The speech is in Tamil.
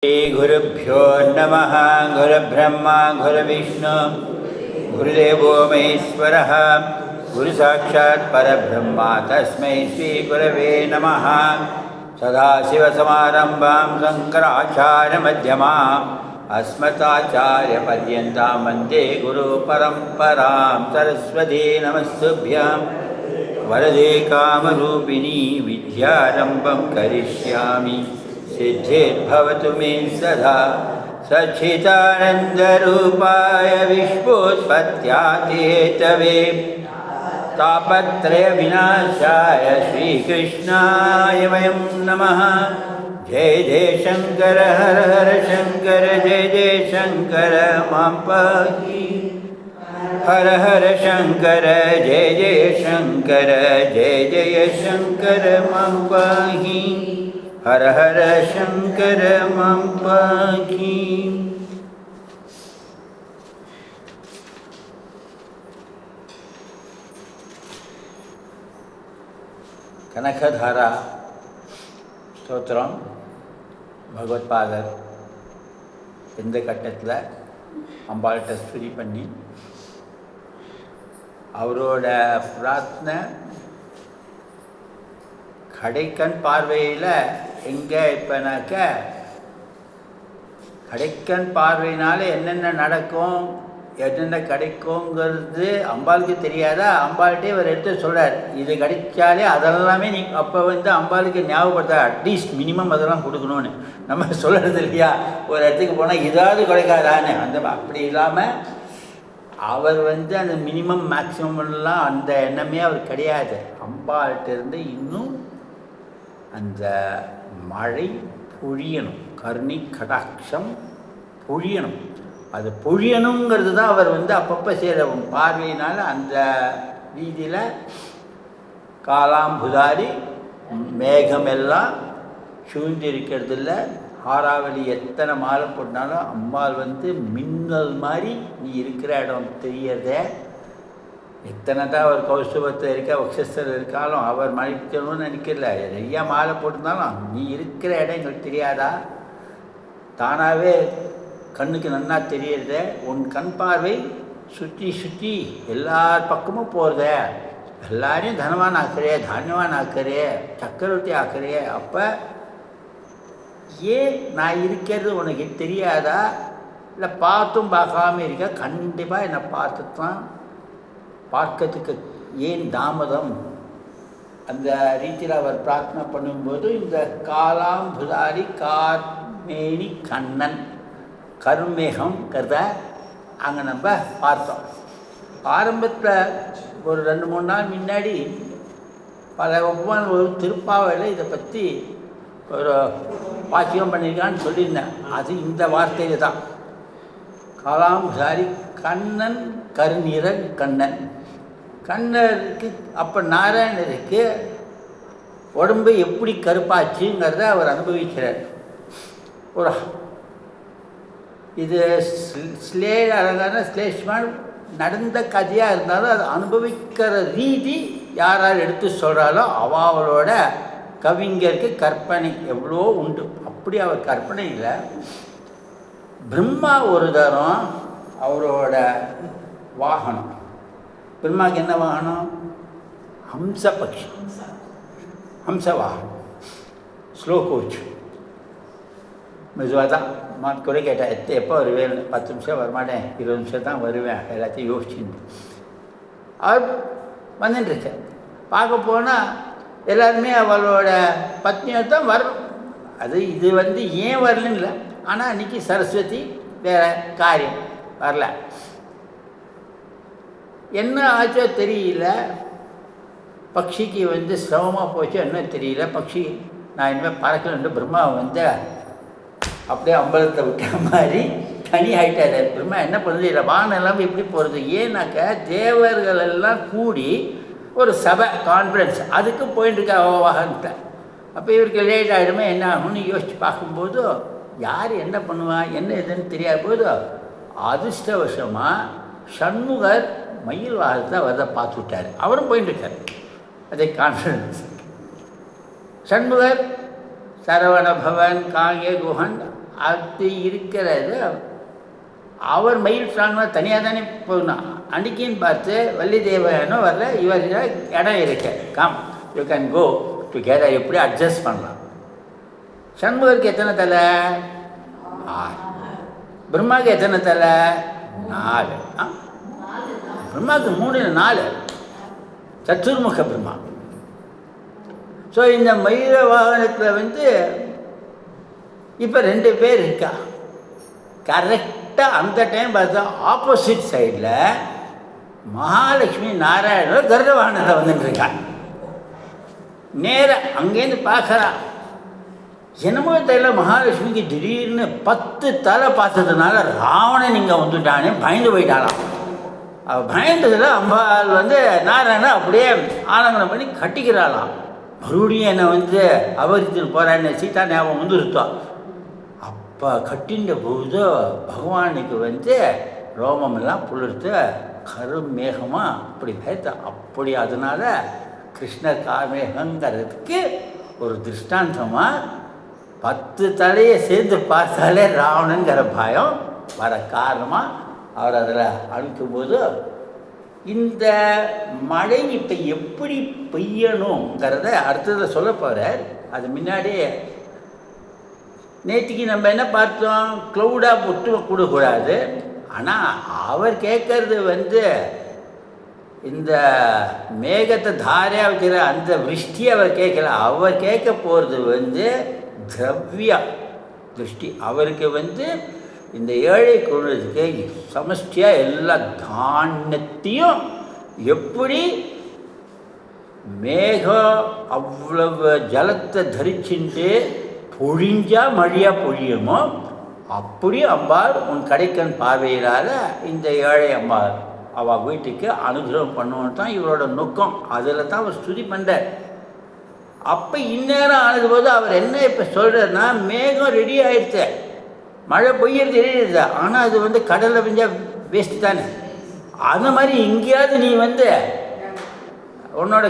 गुरुभ्यो नमः। गुरुब्रह्मा गुरुविष्णु गुरुदेवो महेश्वरः गुरुसाक्षात् परब्रह्म तस्मै श्रीगुरवे नमः। सदाशिवसमारम्भां शङ्कराचार्यमध्यमाम् अस्मदाचार्यपर्यन्तां वन्दे गुरुपरम्परां। सरस्वती नमस्तुभ्यां वरदे कामरूपिणी विद्यारम्भं करिष्यामि सिद्धिर्भवतु मे सदा। सच्चिदानन्दरूपाय विश्वोत्पत्त्यादिहेतवे तापत्रयविनाशाय श्रीकृष्णाय वयं नमः। जय जय शङ्कर हर हर शङ्कर जय जय शङ्कर मां पाहि। हर हर शङ्कर जय जय शङ्कर जय जय शङ्कर मां पाहि। हर हर शङ्कर मां पाहि। கனகதாரா ஸ்தோத்திரம் பகவத்பாதர் எந்த கட்டத்தில் அம்பாள்கிட்ட ஸ்துதி பண்ணி அவரோட பிரார்த்தனை கடைக்கண் பார்வையில் எங்கே இப்போனாக்க கடைக்கண் பார்வையினால என்னென்ன நடக்கும் என்னென்ன கிடைக்குங்கிறது அம்பாளுக்கு தெரியாதா? அம்பாள்கிட்டே இவர் எடுத்து சொல்கிறார், இது கிடைச்சாலே அதெல்லாமே நீ அப்போ அம்பாளுக்கு ஞாபகப்படுத்த அட்லீஸ்ட் மினிமம் அதெல்லாம் கொடுக்கணும்னு நம்ம சொல்கிறது இல்லையா? ஒரு இடத்துக்கு போனால் இதாவது கிடைக்காதான்னு அப்படி இல்லாமல் அவர் அந்த மினிமம் மேக்ஸிமம்லாம் அந்த எண்ணமே அவர் கிடையாது. அம்பாள்கிட்டேருந்து இன்னும் அந்த மழை பொழியணும், கருணை கடாட்சம் பொழியணும். அது பொழியணுங்கிறது தான் அவர் அப்பப்போ செய்கிற பார்வையினால் அந்த வீதியில் காலாம்புதாரி மேகமெல்லாம் சூழ்ந்திருக்கிறது இல்லை. ஆறாவளி எத்தனை மாலை போட்டாலும் அம்பாள் மின்னல் மாதிரி நீ இருக்கிற இடம் தெரியறதே. எத்தனை தான் அவர் கௌஸ்துபத்தில் இருக்க வக்ஷஸ்தர் இருக்காலும் அவர் மறைக்கணும்னு நினைக்கல. நிறையா மாலை போட்டிருந்தாலும் நீ இருக்கிற இடம் எங்களுக்கு தெரியாதா? தானாகவே கண்ணுக்கு நன்னா தெரியறத. உன் கண் பார்வை சுற்றி சுற்றி எல்லா பக்கமும் போகிறத. எல்லாரையும் தனவான் ஆக்குறே, தானியவான் ஆக்குறே, சக்கரவர்த்தி ஆக்குறே. அப்போ ஏன் நான் இருக்கிறது உனக்கு தெரியாதா? இல்லை பார்த்தும் பார்க்காம இருக்க? கண்டிப்பாக என்னை பார்த்து தான் பார்க்கறதுக்கு ஏன் தாமதம்? அந்த ரீதியில் அவர் பிரார்த்தனை பண்ணும்போது இந்த காலாம்புதாரி கார்மேனி கண்ணன் கருமேகம்ங்கிறத அங்கே நம்ம பார்த்தோம். ஆரம்பத்தில் ஒரு 2-3 நாள் முன்னாடி பல ஒவ்வொரு ஒரு திருப்பாவையில் இதை பற்றி ஒரு வாக்கியம் பண்ணியிருக்கான்னு சொல்லியிருந்தேன். அது இந்த வார்த்தையில் தான். காலாம்புதாரி கண்ணன் கருநீரன் கண்ணன். கண்ணருக்கு அப்போ நாராயணருக்கு உடம்பு எப்படி கருப்பாச்சுங்கிறத அவர் அனுபவிக்கிறார். ஒரு இது அழகான ஸ்லேஷ்மான் நடந்த கதையாக இருந்தாலும் அது அனுபவிக்கிற ரீதி யார் யார் எடுத்து சொல்கிறாலோ அவளோட கவிஞருக்கு கற்பனை எவ்வளோ உண்டு. அப்படி அவர் கற்பனையில் பிரம்மா ஒரு தரம் அவரோட வாகனம், பிரம்மாவுக்கு என்ன வாகனம்? ஹம்ச பக்ஷி, ஹம்ச வாகனம், ஸ்லோ கோச். மெதுவாக தான் கூட கேட்டேன், எப்போ வருவேன்? 10 நிமிஷம் வரமாட்டேன், 20 நிமிஷம் தான் வருவேன், எல்லாத்தையும் யோசிச்சுன்னு. அவர் வந்துட்டுருக்கேன். பார்க்க போனால் எல்லாருமே அவளோட பத்னியை தான் வரணும். அது இது ஏன் வரலன்னு இல்லை. ஆனால் அன்றைக்கி சரஸ்வதி வேறு காரியம் வரல. என்ன ஆச்சோ தெரியல. பக்ஷிக்கு சிரமமாக போச்சோ என்ன தெரியல. பக்ஷி நான் இனிமேல் பறக்கலன்னு பிரம்மா அப்படியே அம்பலத்தை விட்ட மாதிரி தனி ஆகிட்டார். பிரம்மா என்ன பண்ணுறது? இல்லை வானம் எல்லாமே எப்படி போகிறது? ஏன்னாக்க தேவர்கள் எல்லாம் கூடி ஒரு சபை கான்ஃபரன்ஸ் அதுக்கு போயிட்டுருக்க வாகனத்தை. அப்போ இவருக்கு லேட் ஆகிடுமே, என்ன ஆகும்னு யோசித்து பார்க்கும்போது யார் என்ன பண்ணுவா என்ன எதுன்னு தெரியாத போது அதிர்ஷ்டவசமாக சண்முகர் மயில் வாகனத்தை வரதை பார்த்து விட்டார். அவரும் போயிட்டுருக்கார் அதே கான்ஃபரன்ஸ். சண்முகர் சரவண பவன் காங்கே குஹன் அது இருக்கிறது. அவர் மயில் ஸ்ட்ராங்காக தனியாக தானே போகணும். அன்றைக்கின்னு பார்த்து வள்ளி தேவனும் வரல, இவர் இடம் இருக்கு, come you can go together, எப்படி அட்ஜஸ்ட் பண்ணலாம். சண்முகருக்கு எத்தனை தலை? 6. பிரம்மாவுக்கு எத்தனை தலை? 4. பிரம்மாவுக்கு 3 4 சத்துர்முக பிரம்மா. ஸோ இந்த மயூர வாகனத்தில் இப்போ 2 பேர் இருக்கா. கரெக்டாக அந்த டைம் பார்த்தா ஆப்போசிட் சைடில் மகாலட்சுமி நாராயணர் கருட வாகனத்தை வந்துட்டுருக்கா. நேராக அங்கேருந்து பார்க்குறா. என்னமோ தெரியல, மகாலட்சுமிக்கு திடீர்னு 10 தலை பார்த்ததுனால ராவணன் இங்கே வந்துட்டானே பயந்து போயிட்டாளாம். அவள் பயந்ததில் அம்பாள் நாராயணன் அப்படியே ஆலங்கனம் பண்ணி கட்டிக்கிறாளாம். மறுபடியும் என்னை அபகரித்துட்டு போகிறான்னு சீதா ஞாபகம் வந்துருத்தோம். அப்போ கட்டின்ற போது பகவானுக்கு ரோமமெல்லாம் புளிர்த்து கருமேகமாக அப்படி பயத்த. அப்படி அதனால் கிருஷ்ணர் கார்மேகங்கிறதுக்கு ஒரு திருஷ்டாந்தமாக 10 தலையை சேர்ந்து பார்த்தாலே ராவணங்கிற பயம் வர காரணமாக அவர் அதில் அனுப்பும்போது இந்த மழை இப்போ எப்படி பெய்யணுங்கிறத அடுத்ததில் சொல்ல போகிறார். அது முன்னாடியே நேற்றுக்கு நம்ம என்ன பார்த்தோம், க்ளவுடாக பொட்டு கூடக்கூடாது. ஆனால் அவர் கேட்கறது இந்த மேகத்தை தாரையாக வைக்கிற அந்த விருஷ்டி அவர் கேட்கல. அவர் கேட்க போகிறது திரவிய திருஷ்டி. அவருக்கு இந்த ஏழை குழுதுக்கு சமஷ்டியாக எல்லா தானியத்தையும் எப்படி மேகம் அவ்வளவு ஜலத்தை தரிச்சுட்டு பொழிஞ்சா மழையாக பொழியுமோ அப்படி அம்பாள் உன் கடைக்கன் பார்வையிலால் இந்த ஏழை அம்பாள் அவள் வீட்டுக்கு அனுகிரகம் பண்ணுவோன்னு தான் இவரோட நோக்கம். அதில் தான் அவர் ஸ்துதி பண்ணுறார். அப்போ இந்நேரம் ஆனதுபோது அவர் என்ன இப்போ சொல்கிறாருன்னா, மேகம் ரெடி ஆகிடுச்சு, மழை பெய்யறது தெரியுது. ஆனால் அது கடலில் பெஞ்சால் வேஸ்ட்டு தானே. அந்த மாதிரி எங்கேயாவது நீ உன்னோட